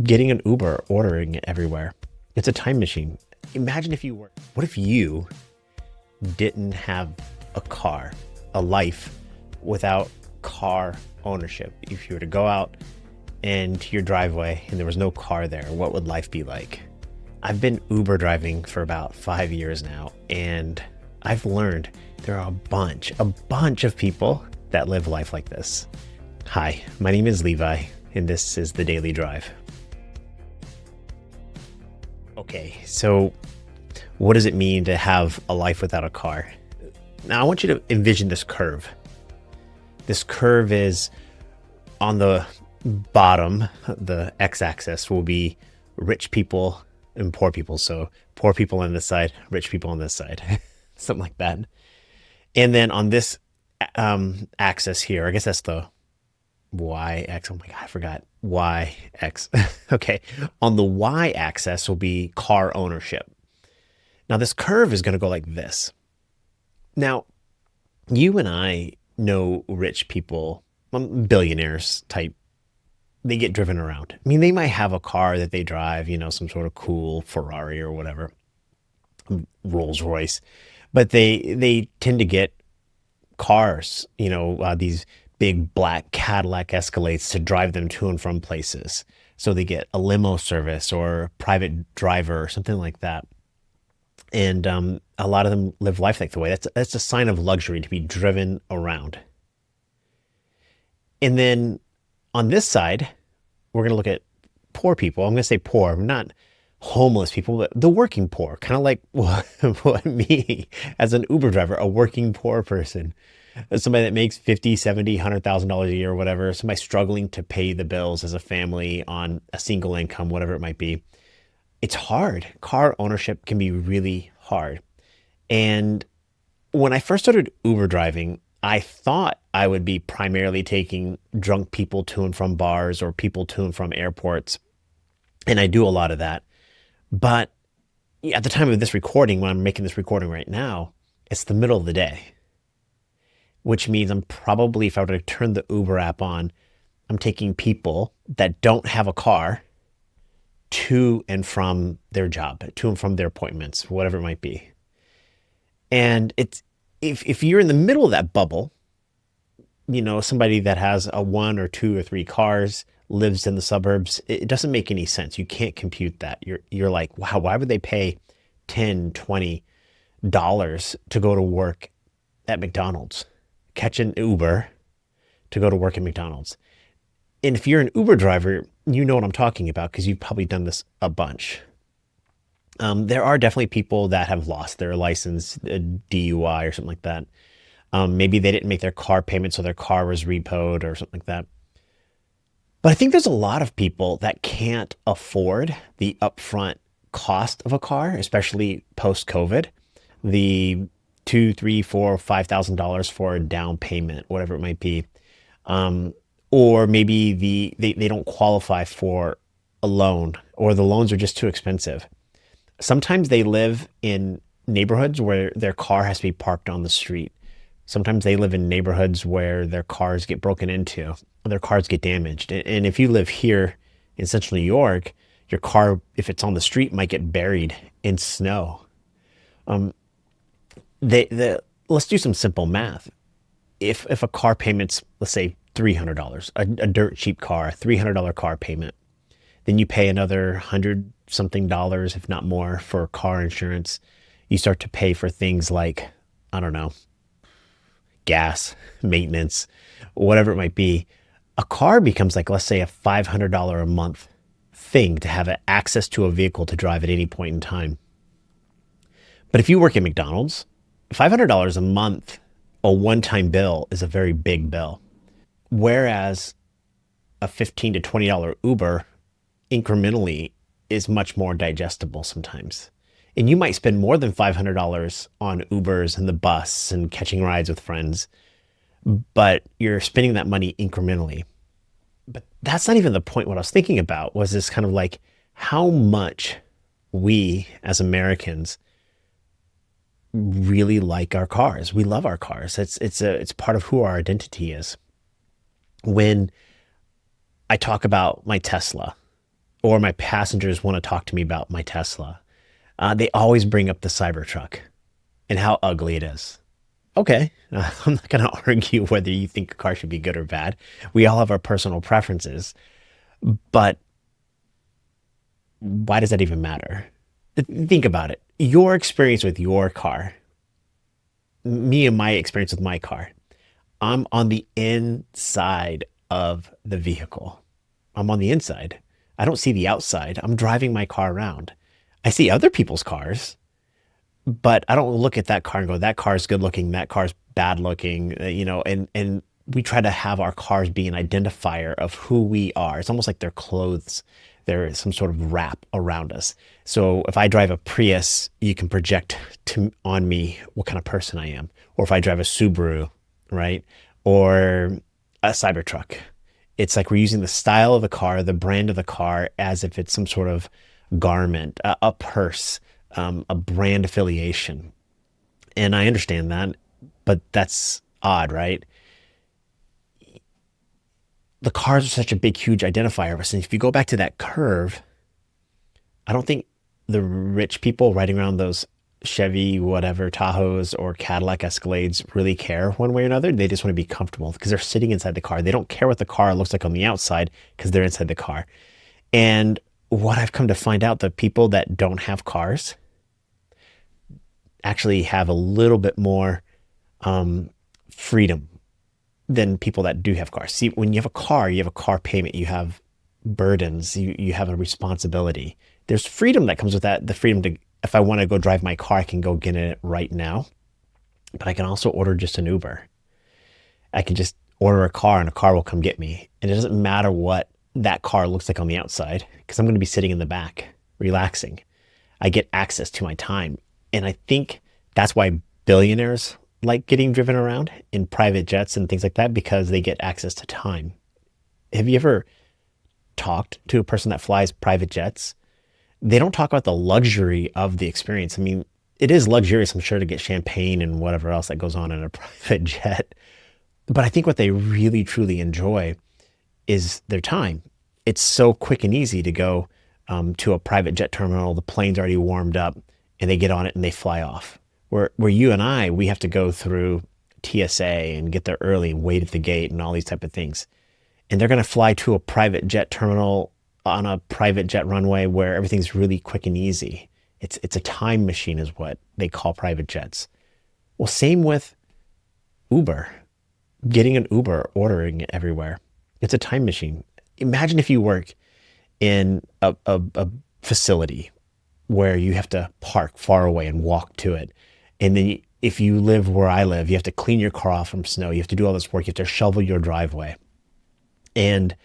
Getting an Uber, ordering it everywhere. It's a time machine. Imagine if you were, what if you didn't have a car, a life without car ownership? If you were to go out into your driveway and there was no car there, what would life be like? I've been Uber driving for about 5 years now, and I've learned there are a bunch of people that live life like this. Hi, my name is Levi, and this is the Daily Drive. Okay, so what does it mean to have a life without a car? Now, I want you to envision this curve. This curve is on the bottom, the x-axis will be rich people and poor people. So poor people on this side, rich people on this side, something like that. And then on this axis here, I guess that's the YX. Oh my God, I forgot. YX. Okay. On the Y axis will be car ownership. Now, this curve is going to go like this. Now, you and I know rich people, billionaires type, they get driven around. I mean, they might have a car that they drive, some sort of cool Ferrari or whatever, Rolls Royce, but they tend to get cars, these big black Cadillac Escalades to drive them to and from places. So they get a limo service or a private driver or something like that. And a lot of them live life like the way. That's a sign of luxury, to be driven around. And then on this side, we're going to look at poor people. I'm going to say poor, not homeless people, but the working poor, kind of like what me as an Uber driver, a working poor person, somebody that makes 50, 70, $100,000 a year or whatever, somebody struggling to pay the bills as a family on a single income, whatever it might be. It's hard. Car ownership can be really hard. And when I first started Uber driving, I thought I would be primarily taking drunk people to and from bars or people to and from airports. And I do a lot of that. But at the time of this recording, when I'm making this recording right now, it's the middle of the day, which means I'm probably, if I were to turn the Uber app on, I'm taking people that don't have a car to and from their job, to and from their appointments, whatever it might be. And it's, if you're in the middle of that bubble, somebody that has a one or two or three cars, lives in the suburbs, it doesn't make any sense. You can't compute that. You're like, wow, why would they pay 10, $20 to go to work at McDonald's, catch an Uber to go to work at McDonald's? And if you're an Uber driver, you know what I'm talking about because you've probably done this a bunch. There are definitely people that have lost their license, a DUI or something like that. Maybe they didn't make their car payment, so their car was repoed or something like that. But I think there's a lot of people that can't afford the upfront cost of a car, especially post-COVID. The two, three, four, $5,000 for a down payment, whatever it might be. Or maybe they don't qualify for a loan, or the loans are just too expensive. Sometimes they live in neighborhoods where their car has to be parked on the street. Sometimes they live in neighborhoods where their cars get broken into, their cars get damaged. And if you live here in central New York, your car, if it's on the street, might get buried in snow. Um, let's do some simple math. If a car payment's, let's say, $300, a dirt cheap car, $300 car payment, then you pay another 100 something dollars, if not more, for car insurance. You start to pay for things like, I don't know, gas, maintenance, whatever it might be. A car becomes like, let's say, a $500 a month thing to have access to a vehicle to drive at any point in time. But if you work at McDonald's, $500 a month, a one-time bill, is a very big bill. Whereas a $15 to $20 Uber incrementally is much more digestible sometimes. And you might spend more than $500 on Ubers and the bus and catching rides with friends, but you're spending that money incrementally. But that's not even the point. What I was thinking about was this kind of like how much we as Americans really like our cars. We love our cars. It's part of who our identity is. When I talk about my Tesla, or my passengers want to talk to me about my Tesla, they always bring up the Cybertruck and how ugly it is. Okay, I'm not going to argue whether you think a car should be good or bad. We all have our personal preferences, but why does that even matter? Think about it. Your experience with your car, me and my experience with my car. I'm on the inside of the vehicle. I'm on the inside. I don't see the outside. I'm driving my car around. I see other people's cars, but I don't look at that car and go, that car's good looking, that car's bad looking, and we try to have our cars be an identifier of who we are. It's almost like they're clothes. They're some sort of wrap around us. So if I drive a Prius, you can project on me what kind of person I am. Or if I drive a Subaru, right? Or a Cybertruck. It's like we're using the style of the car, the brand of the car, as if it's some sort of garment, a purse, a brand affiliation. And I understand that, but that's odd, right? The cars are such a big, huge identifier of us. And if you go back to that curve, I don't think the rich people riding around those Chevy, whatever, Tahoes or Cadillac Escalades really care one way or another. They just want to be comfortable because they're sitting inside the car. They don't care what the car looks like on the outside because they're inside the car. And what I've come to find out, the people that don't have cars actually have a little bit more freedom than people that do have cars. See, when you have a car, you have a car payment, you have burdens, you have a responsibility. There's freedom that comes with that. The freedom to, if I want to go drive my car, I can go get in it right now. But I can also order just an Uber. I can just order a car and a car will come get me. And it doesn't matter what that car looks like on the outside because I'm going to be sitting in the back, relaxing. I get access to my time. And I think that's why billionaires like getting driven around in private jets and things like that because they get access to time. Have you ever talked to a person that flies private jets? They don't talk about the luxury of the experience. I mean, it is luxurious, I'm sure, to get champagne and whatever else that goes on in a private jet. But I think what they really, truly enjoy is their time. It's so quick and easy to go to a private jet terminal. The plane's already warmed up and they get on it and they fly off. Where you and I, we have to go through TSA and get there early and wait at the gate and all these type of things. And they're going to fly to a private jet terminal on a private jet runway where everything's really quick and easy. It's a time machine is what they call private jets. Well, same with Uber. Getting an Uber, ordering it everywhere. It's a time machine. Imagine if you work in a facility where you have to park far away and walk to it. And then if you live where I live, you have to clean your car off from snow. You have to do all this work. You have to shovel your driveway. And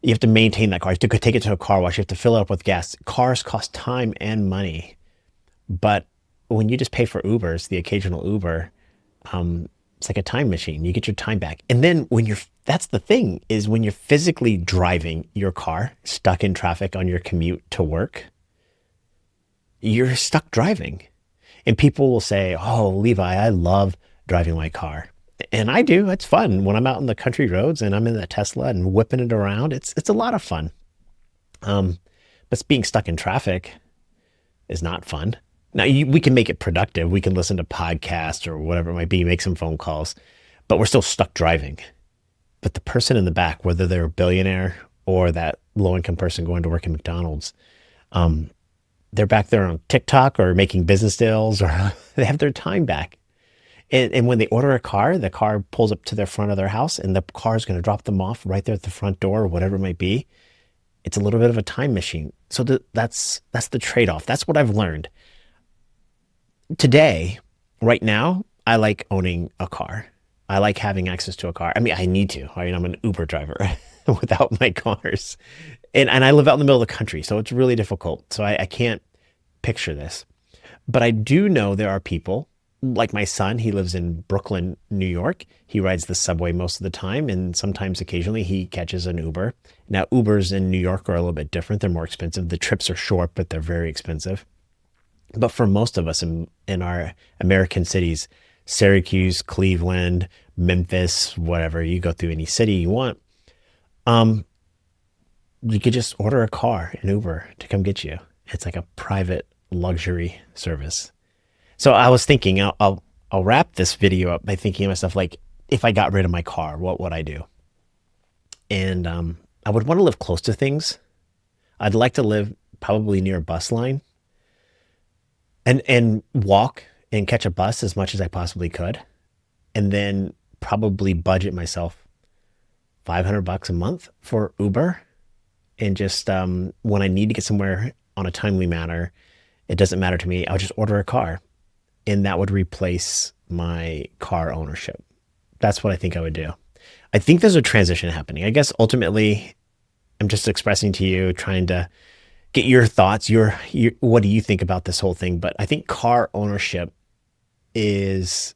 you have to maintain that car. You have to take it to a car wash. You have to fill it up with gas. Cars cost time and money. But when you just pay for Ubers, the occasional Uber, it's like a time machine. You get your time back. And then that's the thing is when you're physically driving your car, stuck in traffic on your commute to work, you're stuck driving. And people will say, oh, Levi, I love driving my car. And I do. It's fun. When I'm out on the country roads and I'm in the Tesla and whipping it around, it's a lot of fun. But being stuck in traffic is not fun. Now, we can make it productive. We can listen to podcasts or whatever it might be, make some phone calls, but we're still stuck driving. But the person in the back, whether they're a billionaire or that low-income person going to work at McDonald's, they're back there on TikTok or making business deals or they have their time back. And when they order a car, the car pulls up to the front of their house and the car is going to drop them off right there at the front door or whatever it might be. It's a little bit of a time machine. So that's the trade-off. That's what I've learned. Today, right now, I like owning a car. I like having access to a car. I mean, I need to. I mean, I'm an Uber driver without my cars. And I live out in the middle of the country, so it's really difficult. So I can't picture this. But I do know there are people like my son. He lives in Brooklyn, New York. He rides the subway most of the time, and sometimes occasionally he catches an Uber. Now, Ubers in New York are a little bit different. They're more expensive. The trips are short, but they're very expensive. But for most of us in our American cities, Syracuse, Cleveland, Memphis, whatever, you go through any city you want, you could just order a car, an Uber to come get you. It's like a private luxury service. So I was thinking, I'll wrap this video up by thinking to myself, like, if I got rid of my car, what would I do? And I would want to live close to things. I'd like to live probably near a bus line and walk and catch a bus as much as I possibly could, and then probably budget myself $500 a month for Uber, and just when I need to get somewhere on a timely manner, it doesn't matter to me. I'll just order a car, and that would replace my car ownership. That's what I think I would do. I think there's a transition happening. I guess ultimately, I'm just expressing to you, trying to get your thoughts. Your what do you think about this whole thing? But I think car ownership is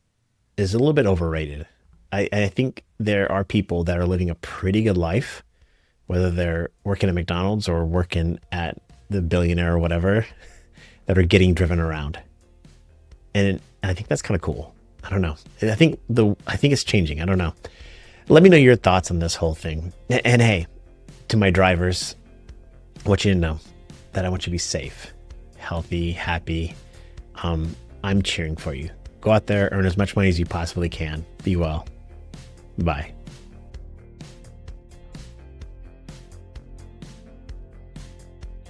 a little bit overrated. I think there are people that are living a pretty good life, whether they're working at McDonald's or working at the billionaire or whatever, that are getting driven around. And I think that's kind of cool. I don't know. I think it's changing. I don't know. Let me know your thoughts on this whole thing. And hey, to my drivers, I want you to know that I want you to be safe, healthy, happy. I'm cheering for you. Go out there, earn as much money as you possibly can. Be well. Bye.